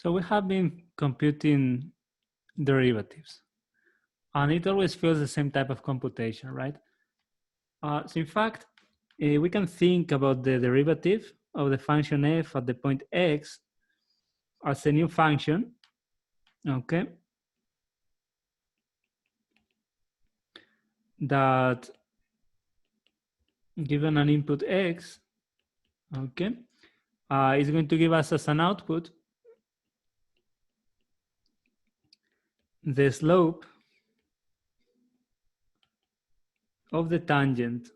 So we have been computing derivatives, and it always feels the same type of computation, right? So in fact, we can think about the derivative of the function f at the point x as a new function, okay, that given an input x, okay, is going to give us as an output the slope of the tangent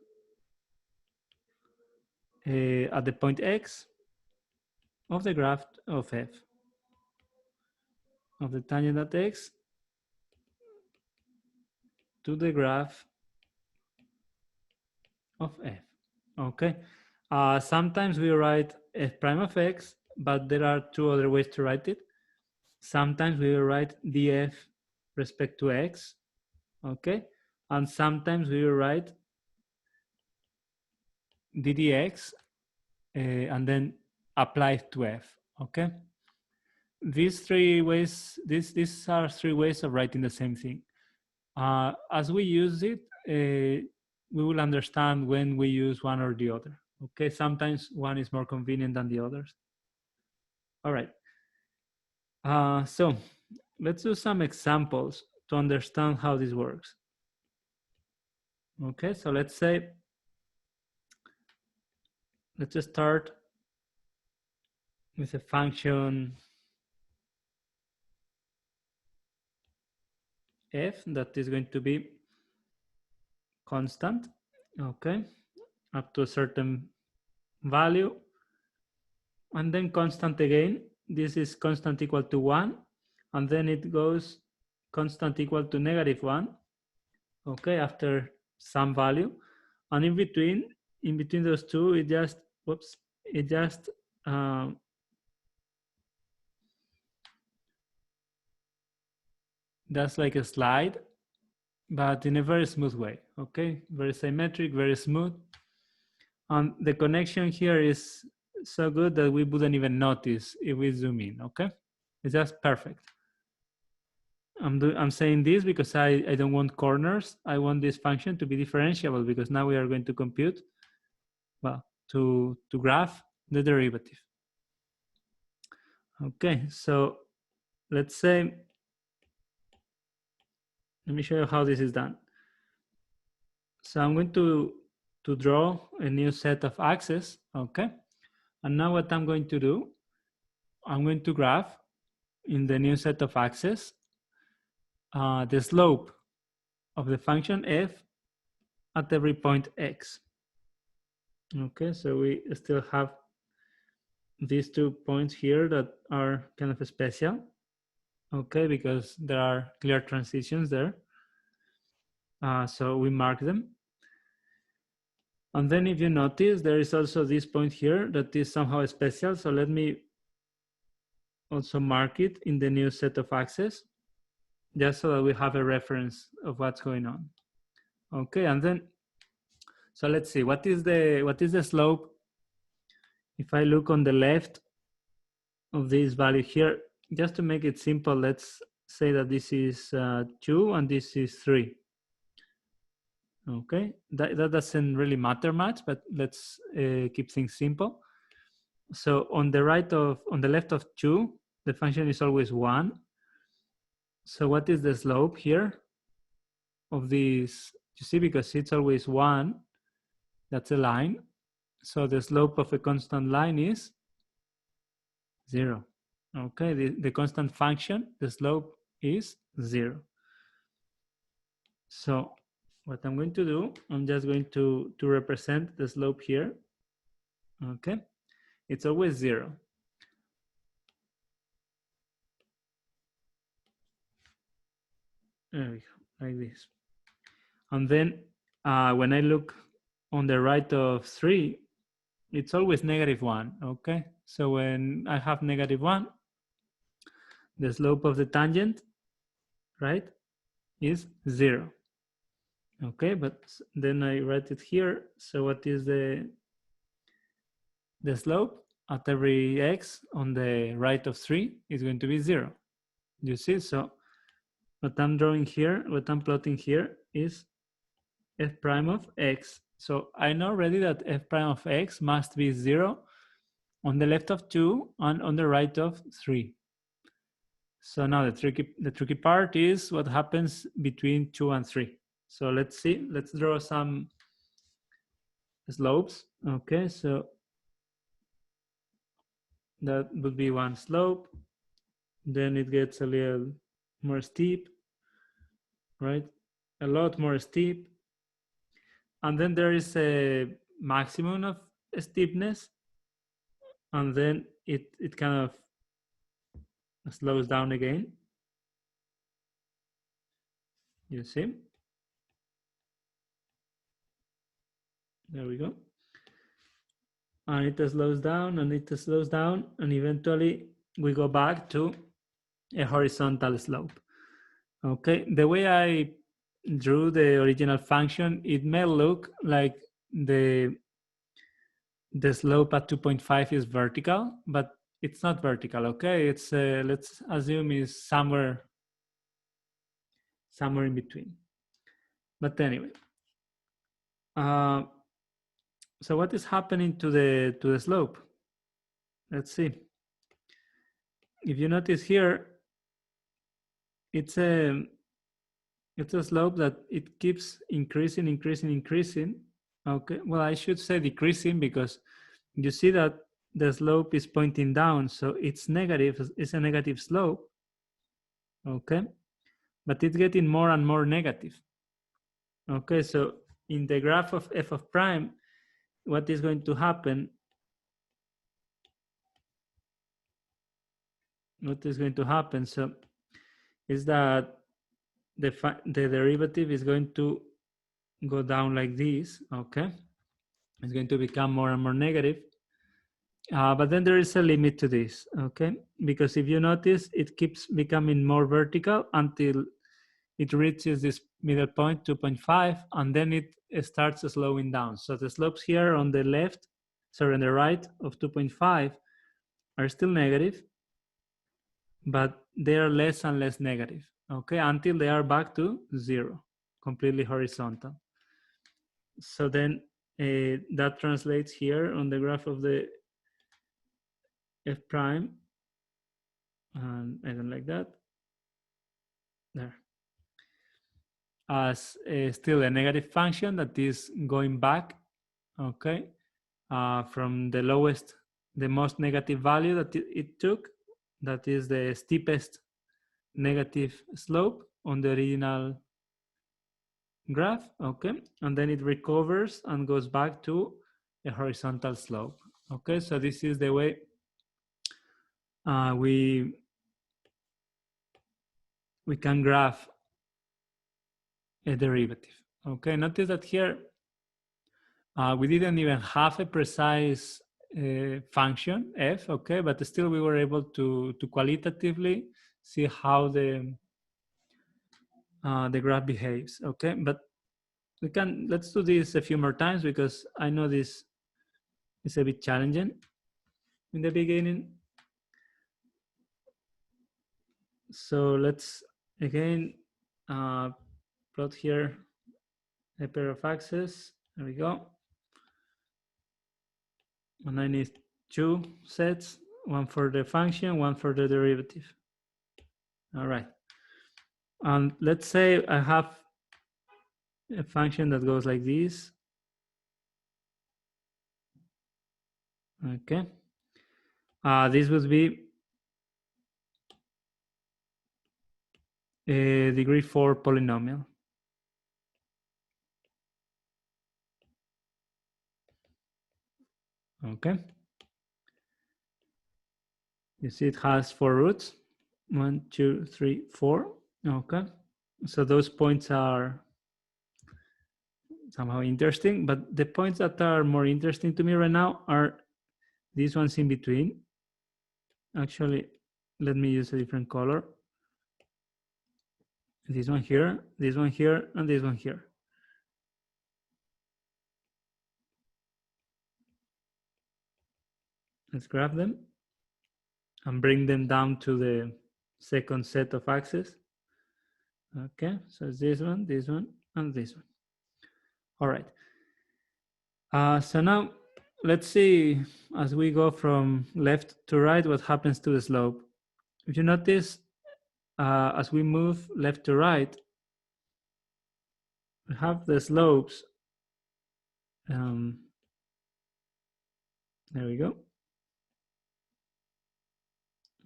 at the point x of the graph of f, of the tangent at x to the graph of f, okay? Sometimes we write f prime of x, but there are two other ways to write it. Sometimes we write df respect to x, okay? And sometimes we write ddx and then apply it to f, okay? These three ways, these are three ways of writing the same thing. As we use it, we will understand when we use one or the other. Okay, sometimes one is more convenient than the others. All right. So let's do some examples to understand how this works. Okay, so let's say, let's just start with a function f that is going to be constant, okay, up to a certain value, and then constant again. This is constant equal to 1, and then it goes constant equal to -1, okay, after some value, and in between those two, it just, whoops, it just does like a slide, but in a very smooth way, okay, very symmetric, very smooth, and the connection here is so good that we wouldn't even notice if we zoom in, okay, it's just perfect. I'm saying this because I don't want corners. I want this function to be differentiable, because now we are going to compute, well, to graph the derivative. Okay, so let's say, let me show you how this is done. So I'm going to draw a new set of axes, okay? And now what I'm going to do, I'm going to graph in the new set of axes the slope of the function f at every point x. Okay, so we still have these 2 points here that are kind of special, okay, because there are clear transitions there. So we mark them. And then if you notice, there is also this point here that is somehow special. So let me also mark it in the new set of axes, just so that we have a reference of what's going on. Okay, and then, so let's see, what is the slope? If I look on the left of this value here, just to make it simple, let's say that this is 2 and this is 3. Okay, that doesn't really matter much, but let's keep things simple. So on the left of 2, the function is always 1. So what is the slope here of this? You see, because it's always 1, that's a line. So the slope of a constant line is 0. Okay, the constant function, the slope is 0. So what I'm going to do, I'm just going to represent the slope here. Okay, it's always 0. There we go, like this. And then when I look on the right of 3, it's always -1, okay? So when I have -1, the slope of the tangent, right, is 0. Okay, but then I write it here. So what is the slope? at every x on the right of 3 is going to be 0. You see? So what I'm drawing here, what I'm plotting here is f prime of x. So I know already that f prime of x must be 0 on the left of 2 and on the right of 3. So now the tricky part is what happens between 2 and 3. So let's see, let's draw some slopes. Okay, so that would be one slope. Then it gets a little more steep, right? A lot more steep. And then there is a maximum of steepness. And then it kind of slows down again. You see? There we go. And it slows down and it slows down, and eventually we go back to a horizontal slope. Okay, the way I drew the original function, it may look like the slope at 2.5 is vertical, but it's not vertical. Okay, it's let's assume is somewhere in between. But anyway, so what is happening to the slope? Let's see. If you notice here, it's a slope that it keeps increasing. Okay, well, I should say decreasing, because you see that the slope is pointing down, so it's negative. It's a negative slope. Okay, but it's getting more and more negative. Okay, so in the graph of f of prime, what is going to happen? What is going to happen? So is that the derivative is going to go down like this. Okay, it's going to become more and more negative. But then there is a limit to this, okay? Because if you notice, it keeps becoming more vertical until it reaches this middle point, 2.5, and then it starts slowing down. So the slopes here on the left, sorry, on the right of 2.5 are still negative, but they are less and less negative, okay? Until they are back to 0, completely horizontal. So then that translates here on the graph of the f prime, and I don't like that, there, as still a negative function that is going back, okay, from the lowest, the most negative value that it took, that is the steepest negative slope on the original graph, okay, and then it recovers and goes back to a horizontal slope, okay. So this is the way we can graph a derivative, okay. Notice that here we didn't even have a precise function f, okay, but still we were able to qualitatively see how the graph behaves, okay. But let's do this a few more times, because I know this is a bit challenging in the beginning. So let's again plot here a pair of axes. There we go. And I need two sets, one for the function, one for the derivative. All right. And let's say I have a function that goes like this. Okay. This would be a degree 4 polynomial. Okay. You see it has 4 roots. 1, 2, 3, 4. Okay. So those points are somehow interesting, but the points that are more interesting to me right now are these ones in between. Actually, let me use a different color. This one here, and this one here. Let's grab them and bring them down to the second set of axes. Okay, so it's this one, and this one. All right. So now let's see, as we go from left to right, what happens to the slope. If you notice, as we move left to right, we have the slopes. There we go.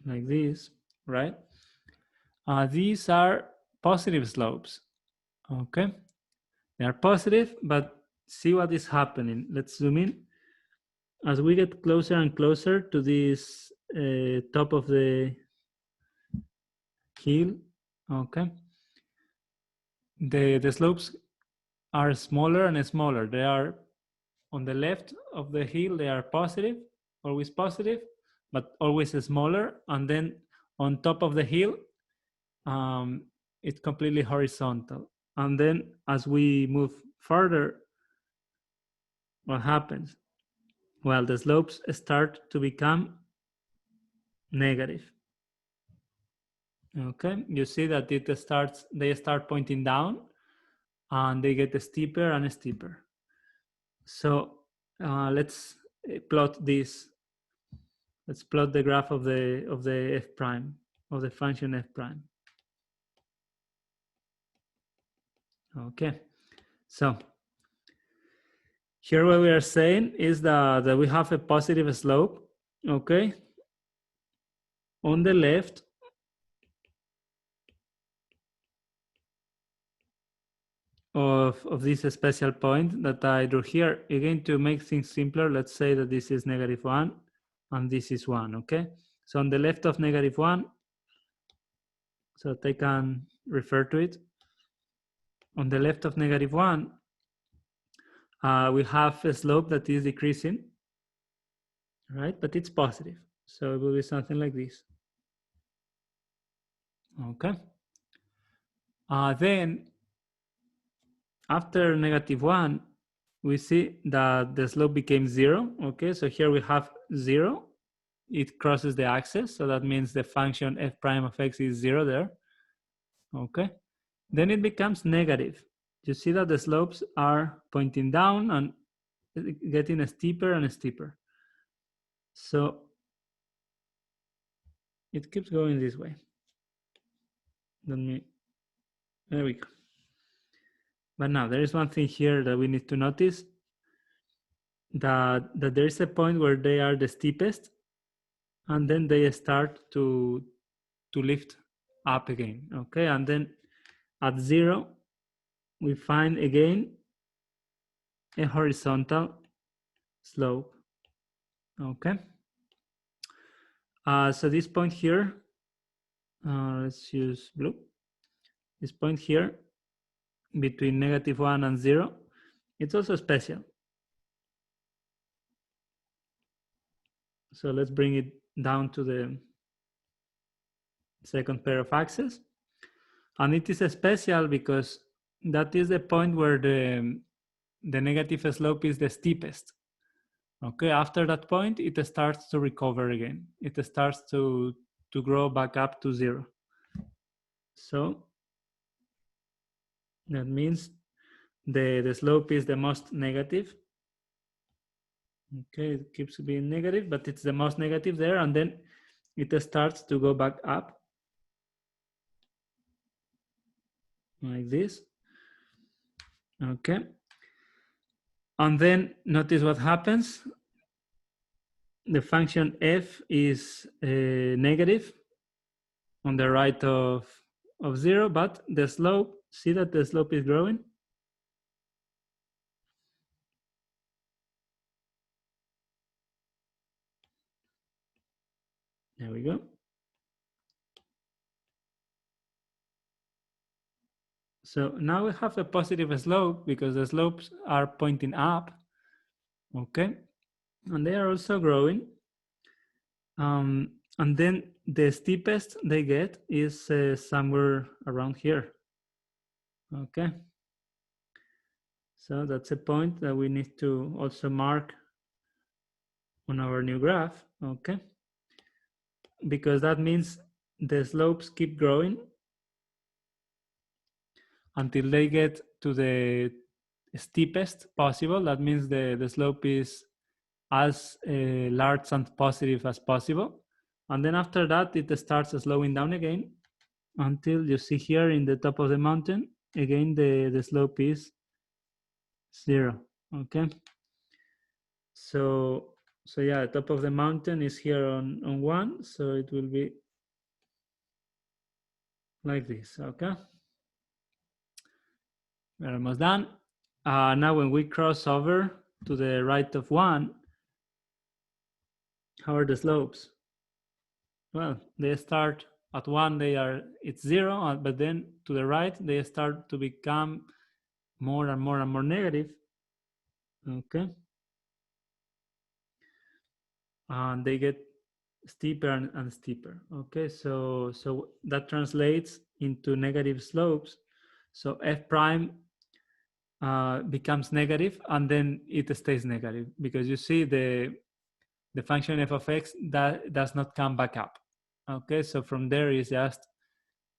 Like this, right? These are positive slopes, okay? They are positive, but see what is happening. Let's zoom in. As we get closer and closer to this top of the hill, okay, the slopes are smaller and smaller. They are on the left of the hill, they are positive, always positive, but always smaller. And then on top of the hill, it's completely horizontal. And then as we move further, what happens? Well, the slopes start to become negative. Okay, you see that they start pointing down and they get steeper and steeper. So let's plot this. Let's plot the graph of the f prime, of the function f prime. Okay, so here what we are saying is that we have a positive slope, okay, on the left of this special point that I drew here. Again, to make things simpler, let's say that this is -1 and this is 1, okay? So on the left of -1, so they can refer to it. On the left of -1, we have a slope that is decreasing, right? But it's positive. So it will be something like this. Okay. Then after -1, we see that the slope became 0. Okay, so here we have 0. It crosses the axis, so that means the function f prime of x is 0 there. Okay, then it becomes negative. You see that the slopes are pointing down and getting steeper and steeper. So it keeps going this way. There we go. But now there is one thing here that we need to notice, that there is a point where they are the steepest, and then they start to lift up again. Okay, and then at 0, we find again a horizontal slope. Okay. So this point here, let's use blue. This point here between -1 and 0, it's also special. So let's bring it down to the second pair of axes. And it is special because that is the point where the negative slope is the steepest. Okay, after that point, it starts to recover again. It starts to grow back up to 0. So that means the slope is the most negative. Okay, it keeps being negative, but it's the most negative there, and then it starts to go back up like this. Okay, and then notice what happens. The function f is negative on the right of 0, but the slope, see that the slope is growing? There we go. So now we have a positive slope because the slopes are pointing up, okay? And they are also growing. And then the steepest they get is somewhere around here, okay? So that's a point that we need to also mark on our new graph, okay? Because that means the slopes keep growing until they get to the steepest possible. That means the slope is as large and positive as possible. And then after that, it starts slowing down again until you see here in the top of the mountain, again, the slope is 0, okay? So yeah, top of the mountain is here on 1, so it will be like this, okay? We're almost done. Now when we cross over to the right of 1, how are the slopes? Well, they start at 1, it's 0, but then to the right, they start to become more and more and more negative, okay? And they get steeper and steeper, okay? So that translates into negative slopes. So f prime becomes negative, and then it stays negative, because you see the function f of x that does not come back up, okay? So from there is just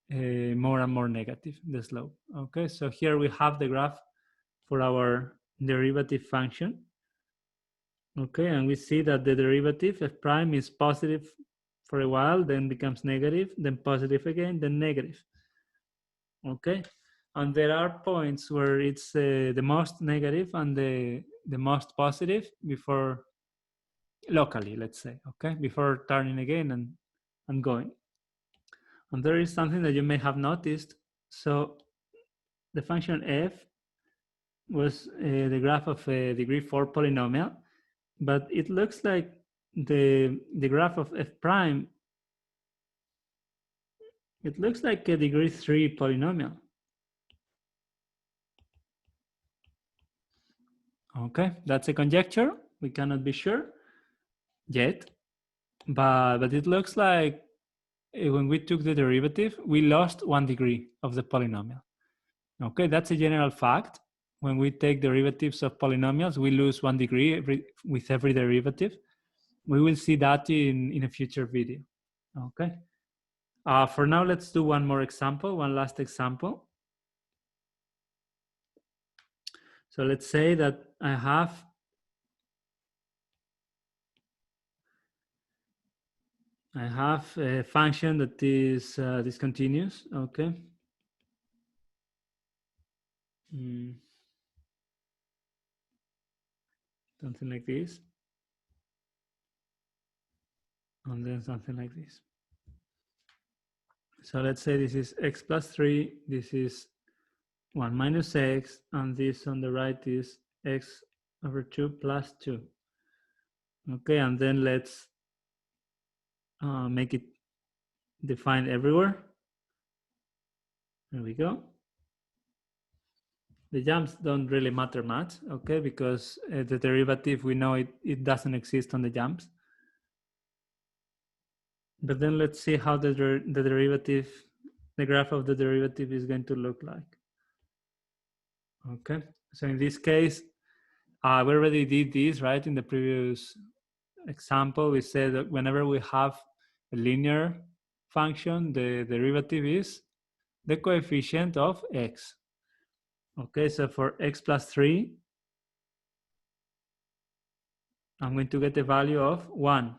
more and more negative, the slope, okay? So here we have the graph for our derivative function, okay? And we see that the derivative f prime is positive for a while, then becomes negative, then positive again, then negative, okay? And there are points where it's the most negative and the most positive before, locally, let's say, okay? Before turning again and going. And there is something that you may have noticed. So the function f was the graph of a degree 4 polynomial, but it looks like the graph of f prime, it looks like a degree 3 polynomial. Okay, that's a conjecture. We cannot be sure yet, but it looks like when we took the derivative, we lost 1 degree of the polynomial. Okay, that's a general fact. When we take derivatives of polynomials, we lose 1 degree with every derivative. We will see that in a future video, okay? For now, let's do one more example, one last example. So let's say that I have a function that is discontinuous, okay? Something like this. And then something like this. So let's say this is x plus 3, this is 1 minus x, and this on the right is x over 2 plus 2. Okay, and then let's make it defined everywhere. There we go. The jumps don't really matter much, okay, because the derivative, we know it doesn't exist on the jumps. But then let's see how the derivative, the graph of the derivative is going to look like. Okay, so in this case, we already did this, right? In the previous example, we said that whenever we have a linear function, the derivative is the coefficient of x. Okay, so for x plus 3, I'm going to get the value of 1.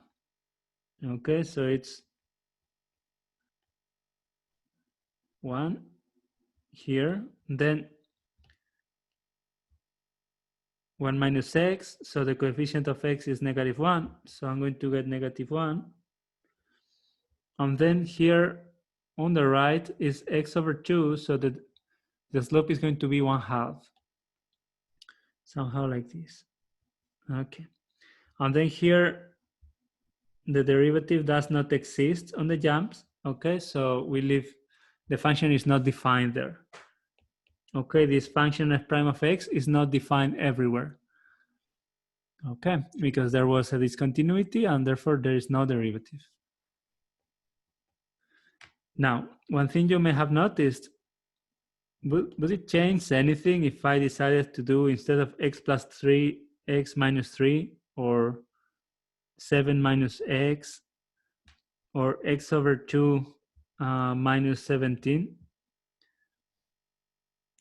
Okay, so it's 1 here, then 1 minus x, so the coefficient of x is -1, so I'm going to get -1. And then here on the right is x over 2, so that the slope is going to be 1/2. Somehow like this. Okay. And then here, the derivative does not exist on the jumps. Okay, so we leave, the function is not defined there. Okay, this function f prime of x is not defined everywhere. Okay, because there was a discontinuity and therefore there is no derivative. Now, one thing you may have noticed, would it change anything if I decided to do, instead of x plus 3, x minus 3, or 7 minus x, or x over 2 minus 17,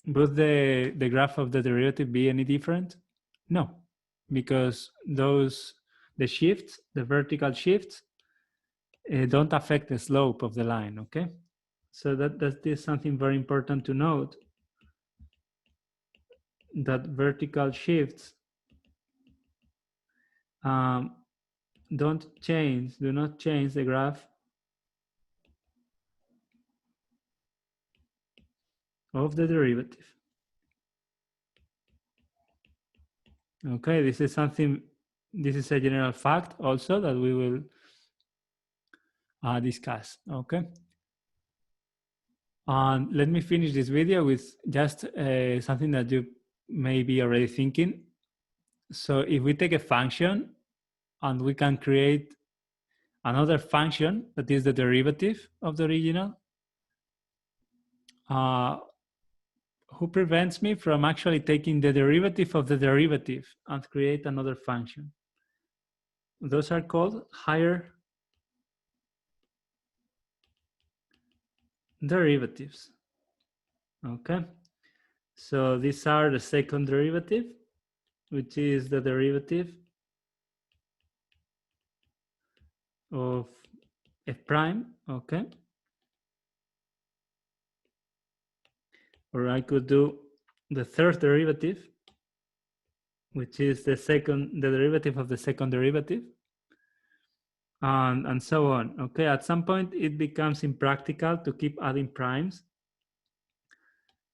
would the graph of the derivative be any different? No, because the shifts, the vertical shifts, don't affect the slope of the line, okay? So that is something very important to note, that vertical shifts do not change the graph of the derivative. Okay, this is a general fact also that we will discuss, okay? Let me finish this video with just something that you may be already thinking. So if we take a function and we can create another function that is the derivative of the original, who prevents me from actually taking the derivative of the derivative and create another function? Those are called higher derivatives. Okay, so these are the second derivative, which is the derivative of f prime, okay? Or I could do the third derivative, which is the derivative of the second derivative, and so on, okay? At some point, it becomes impractical to keep adding primes.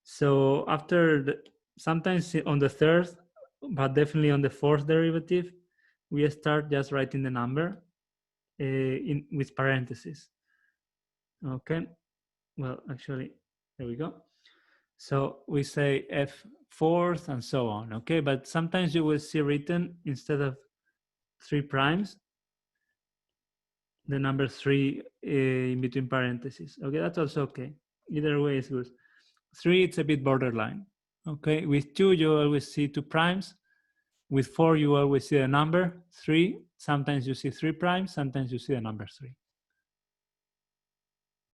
So sometimes on the third, but definitely on the fourth derivative, we start just writing the number with parentheses. Okay, well, actually, there we go. So we say f fourth and so on, okay? But sometimes you will see written, instead of 3 primes, the number 3 in between parentheses. Okay, that's also okay. Either way is good. 3, it's a bit borderline. Okay, with 2, you always see 2 primes. With 4, you always see a number 3. Sometimes you see 3 primes, sometimes you see the number 3.